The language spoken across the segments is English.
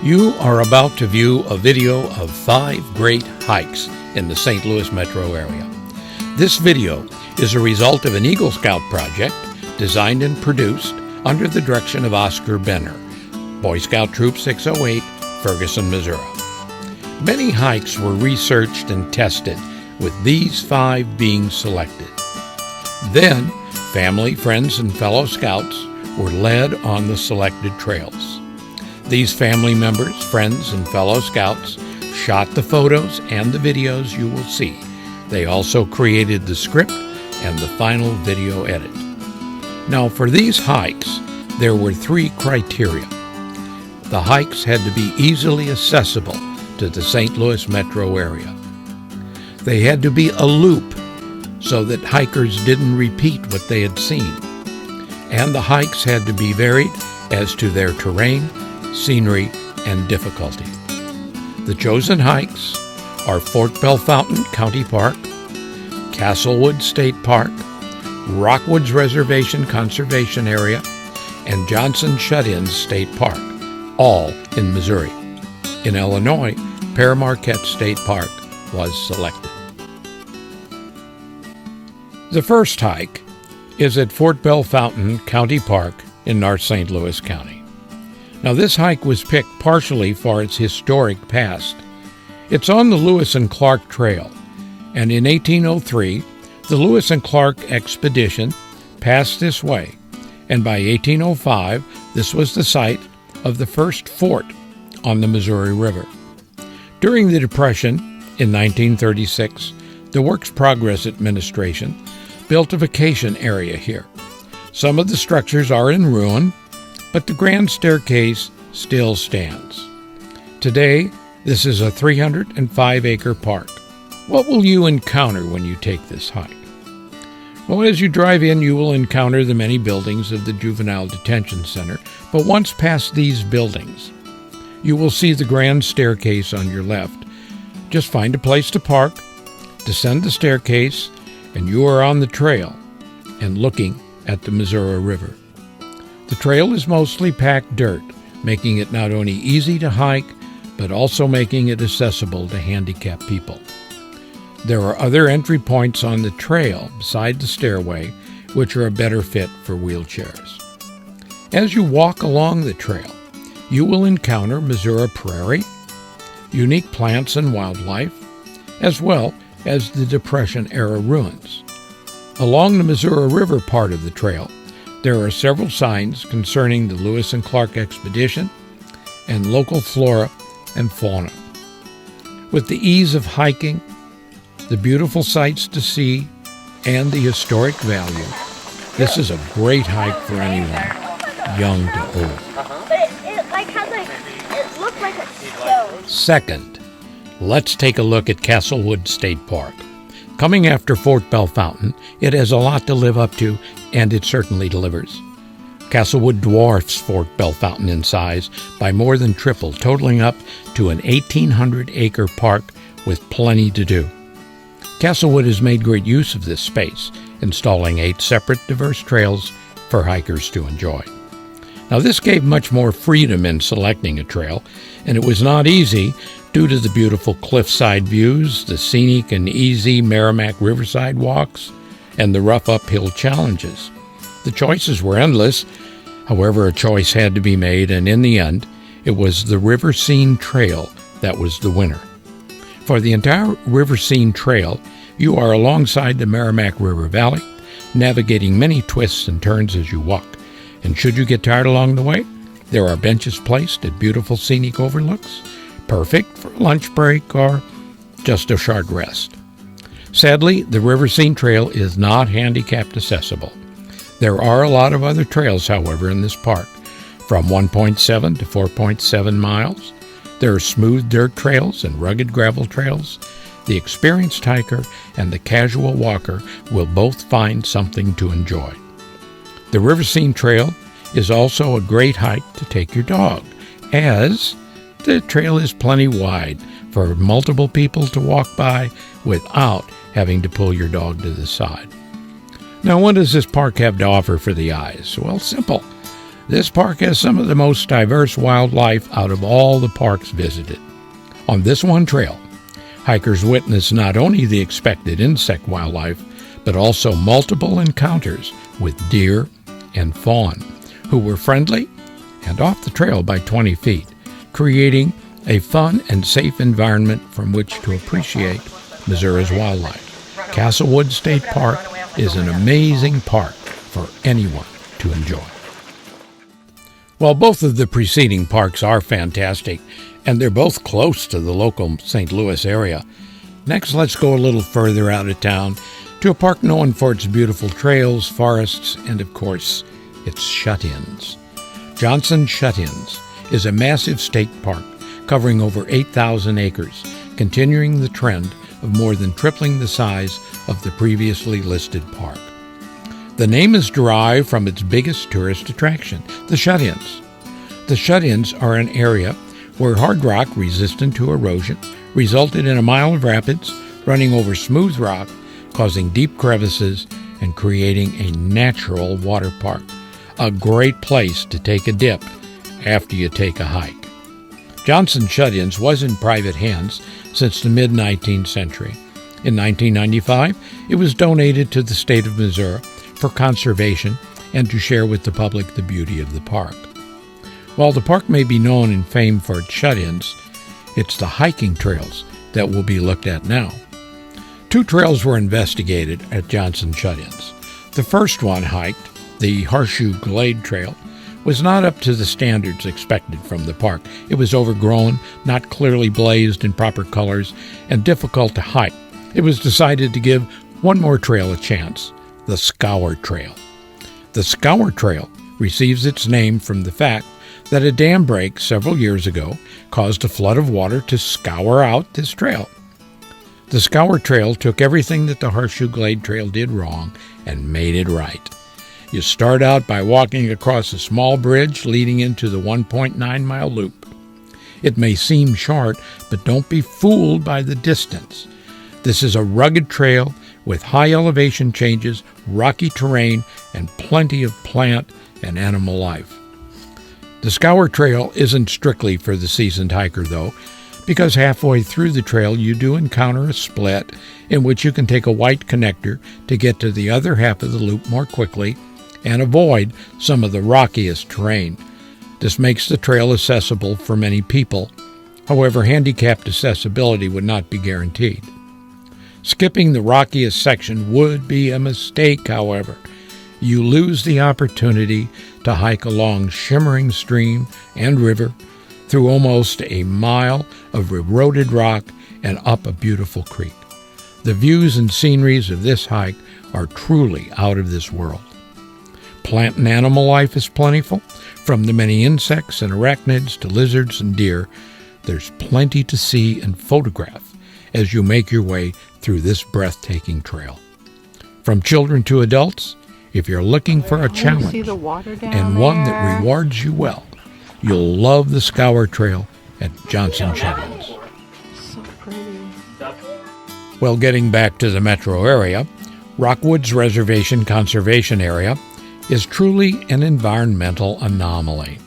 You are about to view a video of 5 great hikes in the St. Louis metro area. This video is a result of an Eagle Scout project designed and produced under the direction of Oscar Benner, Boy Scout Troop 608, Ferguson, Missouri. Many hikes were researched and tested, with these 5 being selected. Then, family, friends, and fellow scouts were led on the selected trails. These family members, friends, and fellow scouts shot the photos and the videos you will see. They also created the script and the final video edit. Now, for these hikes, there were 3 criteria. The hikes had to be easily accessible to the St. Louis metro area. They had to be a loop so that hikers didn't repeat what they had seen. And the hikes had to be varied as to their terrain, scenery, and difficulty. The chosen hikes are Fort Bellefontaine County Park, Castlewood State Park, Rockwoods Reservation Conservation Area, and Johnson Shut-ins State Park, all in Missouri. In Illinois, Pere Marquette State Park was selected. The first hike is at Fort Bellefontaine County Park in North St. Louis County. Now, this hike was picked partially for its historic past. It's on the Lewis and Clark Trail, and in 1803, the Lewis and Clark expedition passed this way, and by 1805, this was the site of the first fort on the Missouri River. During the Depression in 1936, the Works Progress Administration built a vacation area here. Some of the structures are in ruin, but the grand staircase still stands. Today, this is a 305-acre park. What will you encounter when you take this hike? Well, as you drive in, you will encounter the many buildings of the Juvenile Detention Center, but once past these buildings, you will see the grand staircase on your left. Just find a place to park, descend the staircase, and you are on the trail and looking at the Missouri River. The trail is mostly packed dirt, making it not only easy to hike, but also making it accessible to handicapped people. There are other entry points on the trail beside the stairway, which are a better fit for wheelchairs. As you walk along the trail, you will encounter Missouri prairie, unique plants and wildlife, as well as the Depression-era ruins. Along the Missouri River part of the trail, there are several signs concerning the Lewis and Clark expedition and local flora and fauna. With the ease of hiking, the beautiful sights to see, and the historic value, this is a great hike for anyone, young to old. It looked like a stone. Second, let's take a look at Castlewood State Park. Coming after Fort Bellefontaine, it has a lot to live up to, and it certainly delivers. Castlewood dwarfs Fort Bellefontaine in size by more than triple, totaling up to an 1,800-acre park with plenty to do. Castlewood has made great use of this space, installing 8 separate diverse trails for hikers to enjoy. Now, this gave much more freedom in selecting a trail, and it was not easy due to the beautiful cliffside views, the scenic and easy Merrimack Riverside walks, and the rough uphill challenges. The choices were endless. However, a choice had to be made, and in the end, it was the River Scene Trail that was the winner. For the entire River Scene Trail, you are alongside the Merrimack River Valley, navigating many twists and turns as you walk. And should you get tired along the way, there are benches placed at beautiful scenic overlooks, perfect for a lunch break or just a short rest. Sadly, the River Scene Trail is not handicapped accessible. There are a lot of other trails, however, in this park, from 1.7 to 4.7 miles. There are smooth dirt trails and rugged gravel trails. The experienced hiker and the casual walker will both find something to enjoy. The River Scene Trail is also a great hike to take your dog, as the trail is plenty wide for multiple people to walk by without having to pull your dog to the side. Now, what does this park have to offer for the eyes? Well, simple. This park has some of the most diverse wildlife out of all the parks visited. On this one trail, hikers witness not only the expected insect wildlife, but also multiple encounters with deer and fawn, who were friendly and off the trail by 20 feet, creating a fun and safe environment from which to appreciate Missouri's wildlife. Castlewood State Park is an amazing park for anyone to enjoy. While both of the preceding parks are fantastic, and they're both close to the local St. Louis area, next let's go a little further out of town to a park known for its beautiful trails, forests, and of course, its shut-ins. Johnson Shut-ins is a massive state park covering over 8,000 acres, continuing the trend of more than tripling the size of the previously listed park. The name is derived from its biggest tourist attraction, the shut-ins. The shut-ins are an area where hard rock resistant to erosion resulted in a mile of rapids running over smooth rock, causing deep crevices and creating a natural water park. A great place to take a dip after you take a hike. Johnson Shut-ins was in private hands since the mid-19th century. In 1995, it was donated to the state of Missouri for conservation and to share with the public the beauty of the park. While the park may be known and famed for its shut-ins, it's the hiking trails that will be looked at now. 2 trails were investigated at Johnson Shut-ins. The first one hiked, the Horseshoe Glade Trail, was not up to the standards expected from the park. It was overgrown, not clearly blazed in proper colors, and difficult to hike. It was decided to give one more trail a chance, the Scour Trail. The Scour Trail receives its name from the fact that a dam break several years ago caused a flood of water to scour out this trail. The Scour Trail took everything that the Horseshoe Glade Trail did wrong and made it right. You start out by walking across a small bridge leading into the 1.9-mile loop. It may seem short, but don't be fooled by the distance. This is a rugged trail with high elevation changes, rocky terrain, and plenty of plant and animal life. The Scour Trail isn't strictly for the seasoned hiker, though, because halfway through the trail you do encounter a split in which you can take a white connector to get to the other half of the loop more quickly and avoid some of the rockiest terrain. This makes the trail accessible for many people. However, handicapped accessibility would not be guaranteed. Skipping the rockiest section would be a mistake, however. You lose the opportunity to hike along shimmering stream and river through almost a mile of eroded rock and up a beautiful creek. The views and sceneries of this hike are truly out of this world. Plant and animal life is plentiful. From the many insects and arachnids to lizards and deer, there's plenty to see and photograph as you make your way through this breathtaking trail. From children to adults, if you're looking for a challenge and one that rewards you well, you'll love the Scour Trail at Johnson Shut-ins. So pretty. Well, getting back to the metro area, Rockwoods Reservation Conservation Area is truly an environmental anomaly.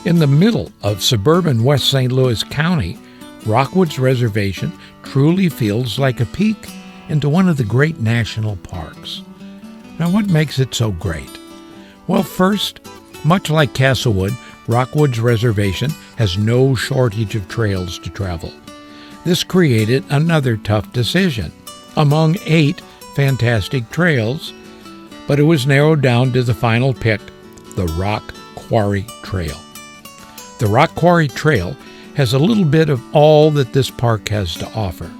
In the middle of suburban West St. Louis County, Rockwoods Reservation truly feels like a peek into one of the great national parks. Now, what makes it so great? Well, first, much like Castlewood, Rockwoods Reservation has no shortage of trails to travel. This created another tough decision. Among 8 fantastic trails, but it was narrowed down to the final pick, the Rock Quarry Trail. The Rock Quarry Trail has a little bit of all that this park has to offer,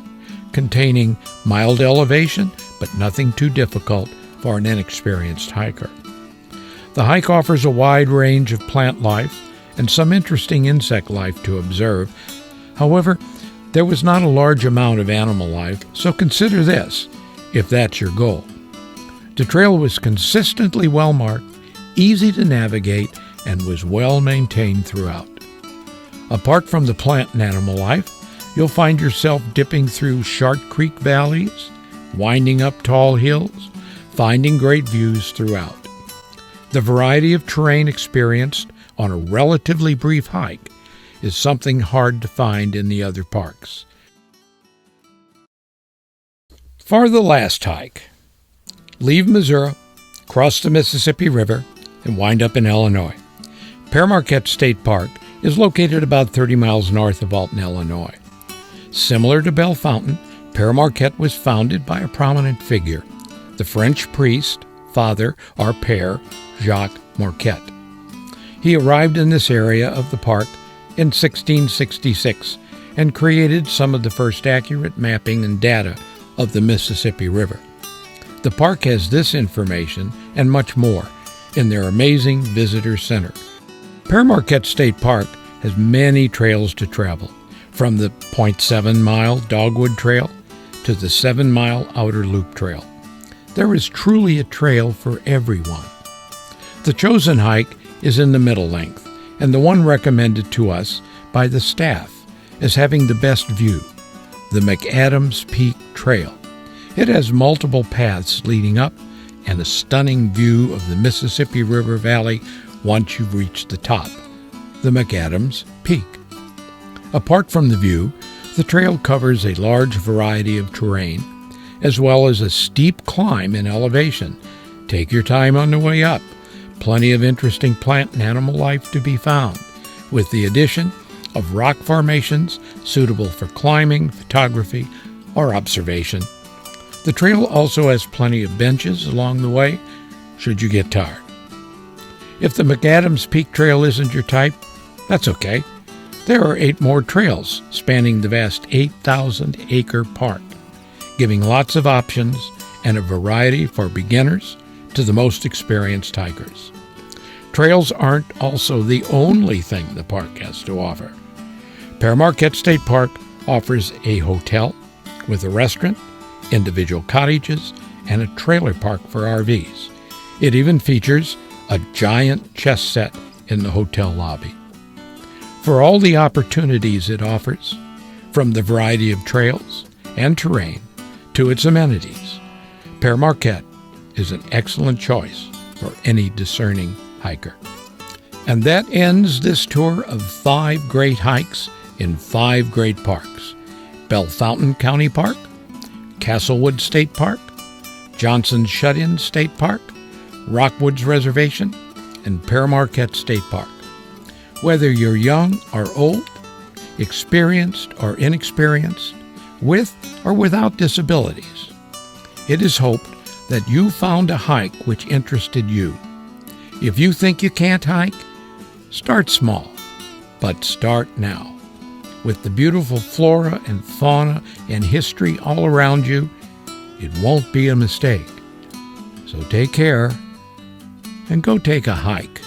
containing mild elevation, but nothing too difficult for an inexperienced hiker. The hike offers a wide range of plant life and some interesting insect life to observe. However, there was not a large amount of animal life, so consider this if that's your goal. The trail was consistently well marked, easy to navigate, and was well maintained throughout. Apart from the plant and animal life, you'll find yourself dipping through sharp creek valleys, winding up tall hills, finding great views throughout. The variety of terrain experienced on a relatively brief hike is something hard to find in the other parks. For the last hike, leave Missouri, cross the Mississippi River, and wind up in Illinois. Pere Marquette State Park is located about 30 miles north of Alton, Illinois. Similar to Bellefontaine, Pere Marquette was founded by a prominent figure, the French priest, Father or Pere Jacques Marquette. He arrived in this area of the park in 1666 and created some of the first accurate mapping and data of the Mississippi River. The park has this information and much more in their amazing visitor center. Pere Marquette State Park has many trails to travel, from the 0.7-mile Dogwood Trail to the 7-mile Outer Loop Trail. There is truly a trail for everyone. The chosen hike is in the middle length, and the one recommended to us by the staff as having the best view, the McAdams Peak Trail. It has multiple paths leading up and a stunning view of the Mississippi River Valley once you've reached the top, the McAdams Peak. Apart from the view, the trail covers a large variety of terrain, as well as a steep climb in elevation. Take your time on the way up. Plenty of interesting plant and animal life to be found, with the addition of rock formations suitable for climbing, photography, or observation. The trail also has plenty of benches along the way, should you get tired. If the McAdams Peak Trail isn't your type, that's okay. There are 8 more trails spanning the vast 8,000-acre park, giving lots of options and a variety for beginners to the most experienced hikers. Trails aren't also the only thing the park has to offer. Pere Marquette State Park offers a hotel with a restaurant, individual cottages, and a trailer park for RVs. It even features a giant chess set in the hotel lobby. For all the opportunities it offers, from the variety of trails and terrain to its amenities, Pere Marquette is an excellent choice for any discerning hiker. And that ends this tour of 5 great hikes in 5 great parks: Bellefontaine County Park, Castlewood State Park, Johnson's Shut-In State Park, Rockwoods Reservation, and Pere Marquette State Park. Whether you're young or old, experienced or inexperienced, with or without disabilities, it is hoped that you found a hike which interested you. If you think you can't hike, start small, but start now. With the beautiful flora and fauna and history all around you, it won't be a mistake. So take care and go take a hike.